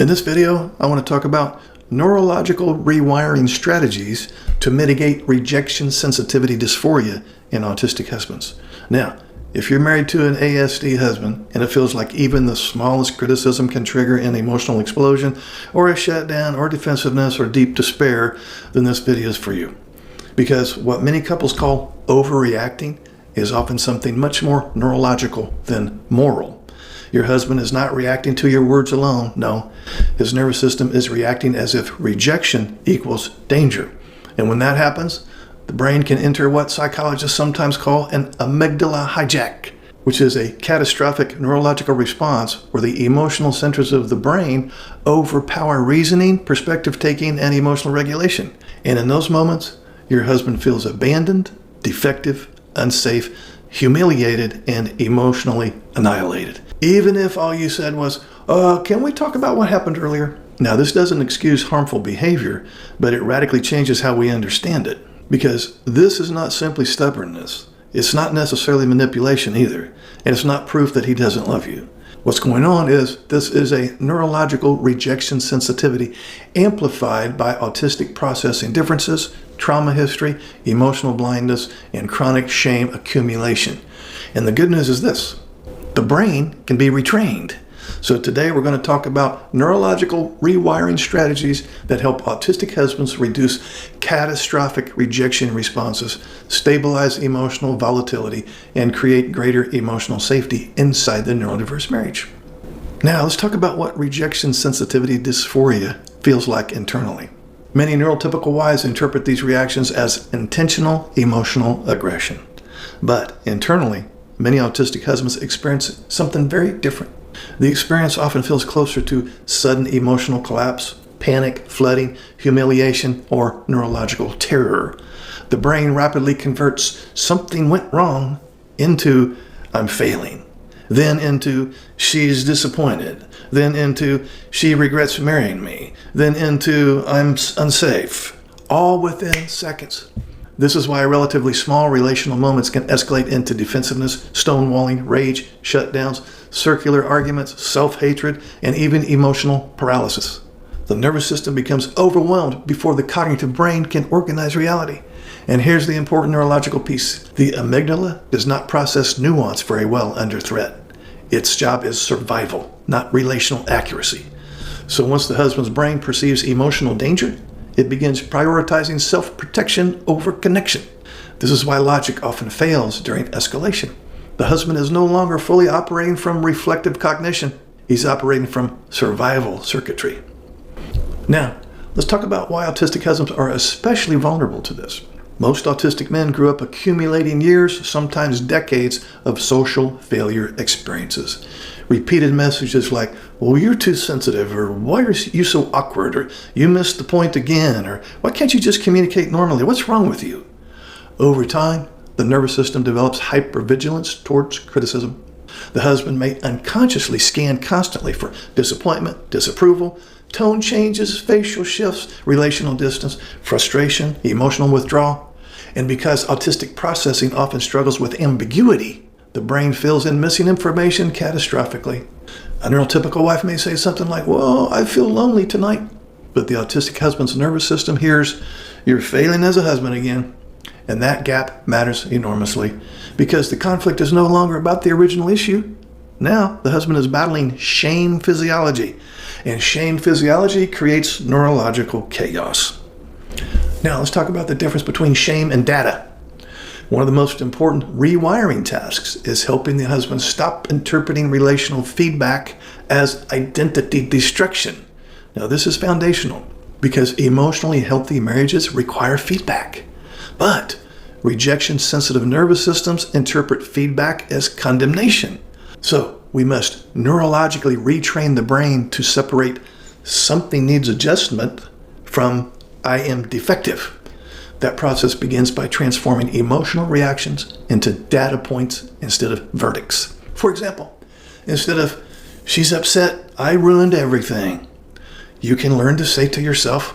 In this video, I want to talk about neurological rewiring strategies to mitigate rejection sensitivity dysphoria in autistic husbands. Now, if you're married to an ASD husband and it feels like even the smallest criticism can trigger an emotional explosion or a shutdown or defensiveness or deep despair, then this video is for you. Because what many couples call overreacting is often something much more neurological than moral. Your husband is not reacting to your words alone. No, his nervous system is reacting as if rejection equals danger. And when that happens, the brain can enter what psychologists sometimes call an amygdala hijack, which is a catastrophic neurological response where the emotional centers of the brain overpower reasoning, perspective taking, and emotional regulation. And in those moments, your husband feels abandoned, defective, unsafe, humiliated, and emotionally annihilated. Even if all you said was, can we talk about what happened earlier? Now, this doesn't excuse harmful behavior, but it radically changes how we understand it. Because this is not simply stubbornness. It's not necessarily manipulation either. And it's not proof that he doesn't love you. What's going on is this is a neurological rejection sensitivity amplified by autistic processing differences, trauma history, emotional blindness, and chronic shame accumulation. And the good news is this: the brain can be retrained. So today we're going to talk about neurological rewiring strategies that help autistic husbands reduce catastrophic rejection responses, stabilize emotional volatility, and create greater emotional safety inside the neurodiverse marriage. Now let's talk about what rejection sensitivity dysphoria feels like internally. Many neurotypical wives interpret these reactions as intentional emotional aggression. But internally, many autistic husbands experience something very different. The experience often feels closer to sudden emotional collapse, panic, flooding, humiliation, or neurological terror. The brain rapidly converts "something went wrong" into "I'm failing," then into "she's disappointed," then into "she regrets marrying me," then into "I'm unsafe," all within seconds. This is why relatively small relational moments can escalate into defensiveness, stonewalling, rage, shutdowns, circular arguments, self-hatred, and even emotional paralysis. The nervous system becomes overwhelmed before the cognitive brain can organize reality. And here's the important neurological piece. The amygdala does not process nuance very well under threat. Its job is survival, not relational accuracy. So once the husband's brain perceives emotional danger, it begins prioritizing self-protection over connection. This is why logic often fails during escalation. The husband is no longer fully operating from reflective cognition. He's operating from survival circuitry. Now, let's talk about why autistic husbands are especially vulnerable to this. Most autistic men grew up accumulating years, sometimes decades, of social failure experiences. Repeated messages like, "well, you're too sensitive," or "why are you so awkward," or "you missed the point again," or "why can't you just communicate normally? What's wrong with you?" Over time, the nervous system develops hypervigilance towards criticism. The husband may unconsciously scan constantly for disappointment, disapproval, tone changes, facial shifts, relational distance, frustration, emotional withdrawal. And because autistic processing often struggles with ambiguity, the brain fills in missing information catastrophically. A neurotypical wife may say something like, "well, I feel lonely tonight." But the autistic husband's nervous system hears, "you're failing as a husband again." And that gap matters enormously because the conflict is no longer about the original issue. Now the husband is battling shame physiology, and shame physiology creates neurological chaos. Now let's talk about the difference between shame and data. One of the most important rewiring tasks is helping the husband stop interpreting relational feedback as identity destruction. Now this is foundational because emotionally healthy marriages require feedback. But rejection-sensitive nervous systems interpret feedback as condemnation. So we must neurologically retrain the brain to separate "something needs adjustment" from "I am defective." That process begins by transforming emotional reactions into data points instead of verdicts. For example, instead of "she's upset, I ruined everything," you can learn to say to yourself,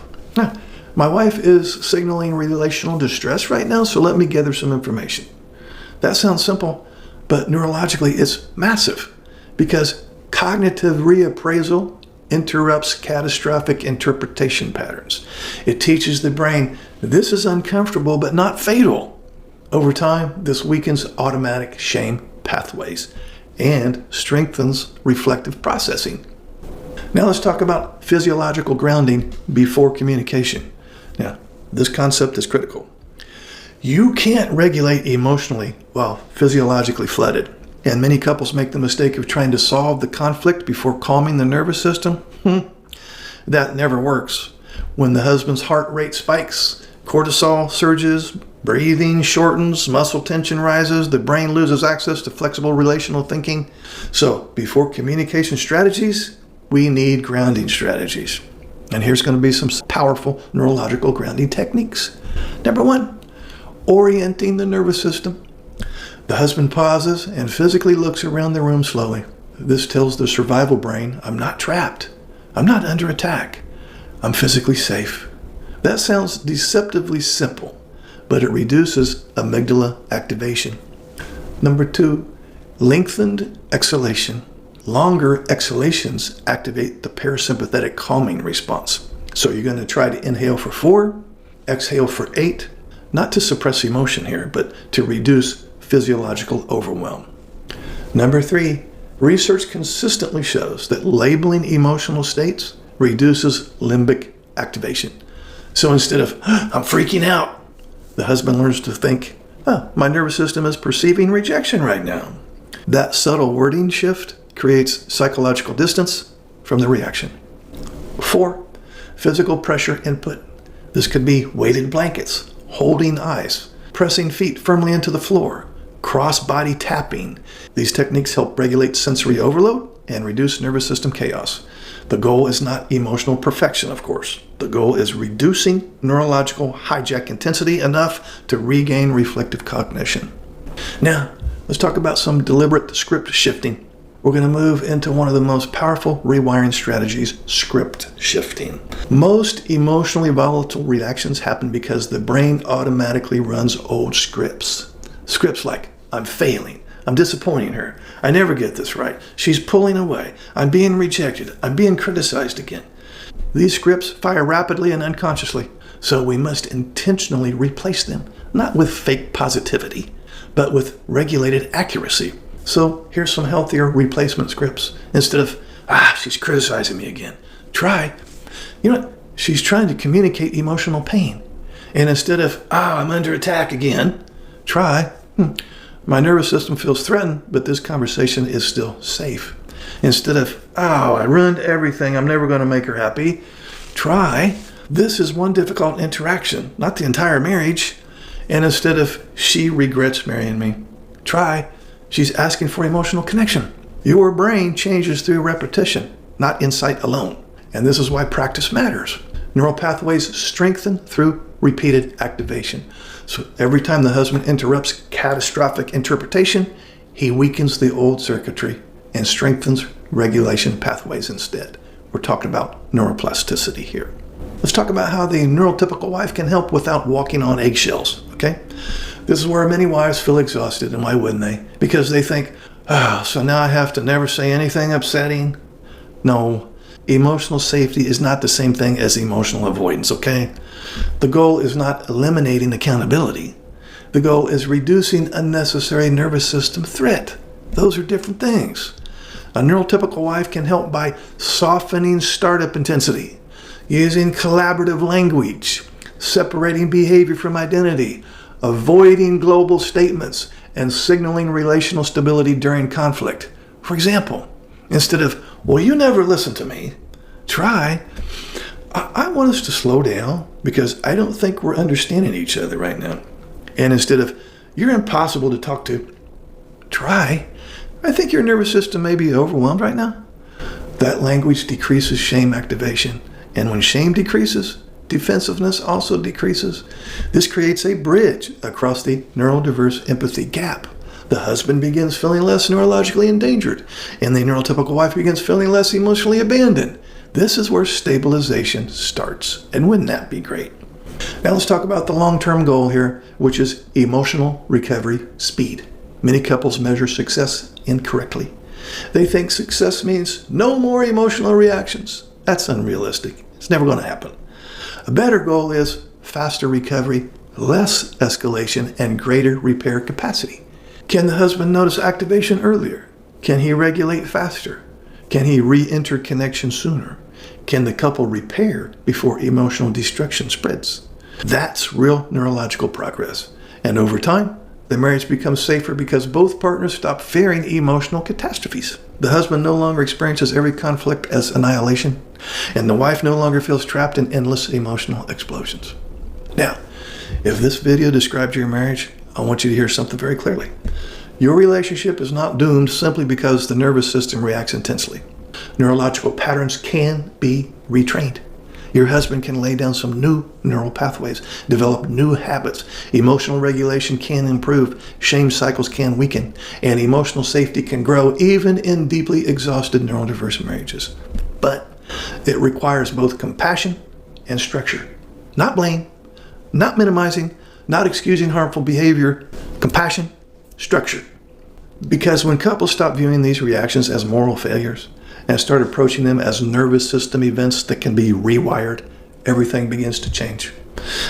"my wife is signaling relational distress right now, so let me gather some information." That sounds simple, but neurologically it's massive because cognitive reappraisal interrupts catastrophic interpretation patterns. It teaches the brain, this is uncomfortable but not fatal. Over time, this weakens automatic shame pathways and strengthens reflective processing. Now let's talk about physiological grounding before communication. Now, this concept is critical. You can't regulate emotionally while physiologically flooded. And many couples make the mistake of trying to solve the conflict before calming the nervous system. That never works. When the husband's heart rate spikes, cortisol surges, breathing shortens, muscle tension rises, the brain loses access to flexible relational thinking. So before communication strategies, we need grounding strategies. And here's going to be some powerful neurological grounding techniques. Number 1, orienting the nervous system. The husband pauses and physically looks around the room slowly. This tells the survival brain, I'm not trapped. I'm not under attack. I'm physically safe. That sounds deceptively simple, but it reduces amygdala activation. Number 2, lengthened exhalation. Longer exhalations activate the parasympathetic calming response. So you're going to try to inhale for 4, exhale for 8, not to suppress emotion here, but to reduce physiological overwhelm. Number 3, research consistently shows that labeling emotional states reduces limbic activation. So instead of, I'm freaking out, the husband learns to think, my nervous system is perceiving rejection right now. That subtle wording shift creates psychological distance from the reaction. 4, physical pressure input. This could be weighted blankets, holding eyes, pressing feet firmly into the floor, cross-body tapping. These techniques help regulate sensory overload and reduce nervous system chaos. The goal is not emotional perfection, of course. The goal is reducing neurological hijack intensity enough to regain reflective cognition. Now, let's talk about some deliberate script shifting. We're going to move into one of the most powerful rewiring strategies, script shifting. Most emotionally volatile reactions happen because the brain automatically runs old scripts. Scripts like, I'm failing, I'm disappointing her, I never get this right, she's pulling away, I'm being rejected, I'm being criticized again. These scripts fire rapidly and unconsciously, so we must intentionally replace them, not with fake positivity, but with regulated accuracy. So here's some healthier replacement scripts. Instead of, she's criticizing me again, try, she's trying to communicate emotional pain. And instead of, I'm under attack again, try, my nervous system feels threatened, but this conversation is still safe. Instead of, I ruined everything, I'm never going to make her happy, try, this is one difficult interaction, not the entire marriage. And instead of, she regrets marrying me, try, she's asking for emotional connection. Your brain changes through repetition, not insight alone. And this is why practice matters. Neural pathways strengthen through repeated activation. So every time the husband interrupts catastrophic interpretation, he weakens the old circuitry and strengthens regulation pathways instead. We're talking about neuroplasticity here. Let's talk about how the neurotypical wife can help without walking on eggshells, okay? This is where many wives feel exhausted, and why wouldn't they? Because they think, so now I have to never say anything upsetting? No, emotional safety is not the same thing as emotional avoidance, okay? The goal is not eliminating accountability. The goal is reducing unnecessary nervous system threat. Those are different things. A neurotypical wife can help by softening startup intensity, using collaborative language, separating behavior from identity, avoiding global statements, and signaling relational stability during conflict. For example, instead of, well, you never listen to me, try, I want us to slow down because I don't think we're understanding each other right now. And instead of, you're impossible to talk to, try, I think your nervous system may be overwhelmed right now. That language decreases shame activation. And when shame decreases, defensiveness also decreases. This creates a bridge across the neurodiverse empathy gap. The husband begins feeling less neurologically endangered, and the neurotypical wife begins feeling less emotionally abandoned. This is where stabilization starts. And wouldn't that be great? Now let's talk about the long-term goal here, which is emotional recovery speed. Many couples measure success incorrectly. They think success means no more emotional reactions. That's unrealistic. It's never going to happen. A better goal is faster recovery, less escalation, and greater repair capacity. Can the husband notice activation earlier? Can he regulate faster? Can he re-enter connection sooner? Can the couple repair before emotional destruction spreads? That's real neurological progress. And over time, the marriage becomes safer because both partners stop fearing emotional catastrophes. The husband no longer experiences every conflict as annihilation, and the wife no longer feels trapped in endless emotional explosions. Now, if this video describes your marriage, I want you to hear something very clearly. Your relationship is not doomed simply because the nervous system reacts intensely. Neurological patterns can be retrained. Your husband can lay down some new neural pathways, develop new habits. Emotional regulation can improve, shame cycles can weaken, and emotional safety can grow even in deeply exhausted neurodiverse marriages. But it requires both compassion and structure. Not blame, not minimizing, not excusing harmful behavior. Compassion, structure. Because when couples stop viewing these reactions as moral failures and start approaching them as nervous system events that can be rewired, everything begins to change.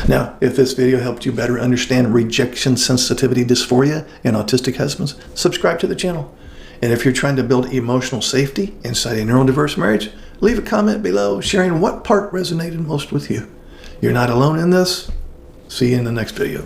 Now, if this video helped you better understand rejection sensitivity dysphoria in autistic husbands, subscribe to the channel. And if you're trying to build emotional safety inside a neurodiverse marriage, leave a comment below sharing what part resonated most with you. You're not alone in this. See you in the next video.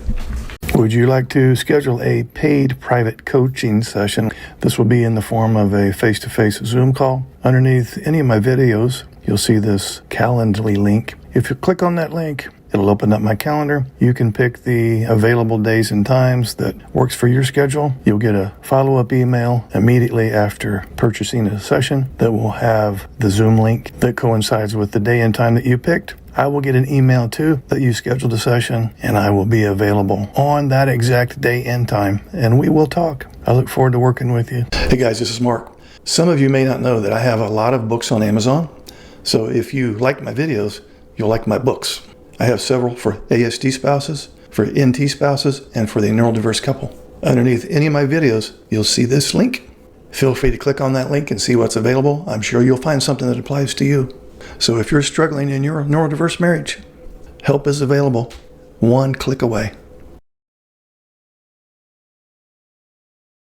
Would you like to schedule a paid private coaching session? This will be in the form of a face-to-face Zoom call. Underneath any of my videos, you'll see this Calendly link. If you click on that link, it'll open up my calendar. You can pick the available days and times that works for your schedule. You'll get a follow-up email immediately after purchasing a session that will have the Zoom link that coincides with the day and time that you picked. I will get an email too that you scheduled a session, and I will be available on that exact day and time, and we will talk. I look forward to working with you. Hey guys, this is Mark. Some of you may not know that I have a lot of books on Amazon. So if you like my videos, you'll like my books. I have several for ASD spouses, for NT spouses, and for the neurodiverse couple. Underneath any of my videos, you'll see this link. Feel free to click on that link and see what's available. I'm sure you'll find something that applies to you. So if you're struggling in your neurodiverse marriage, help is available, one click away.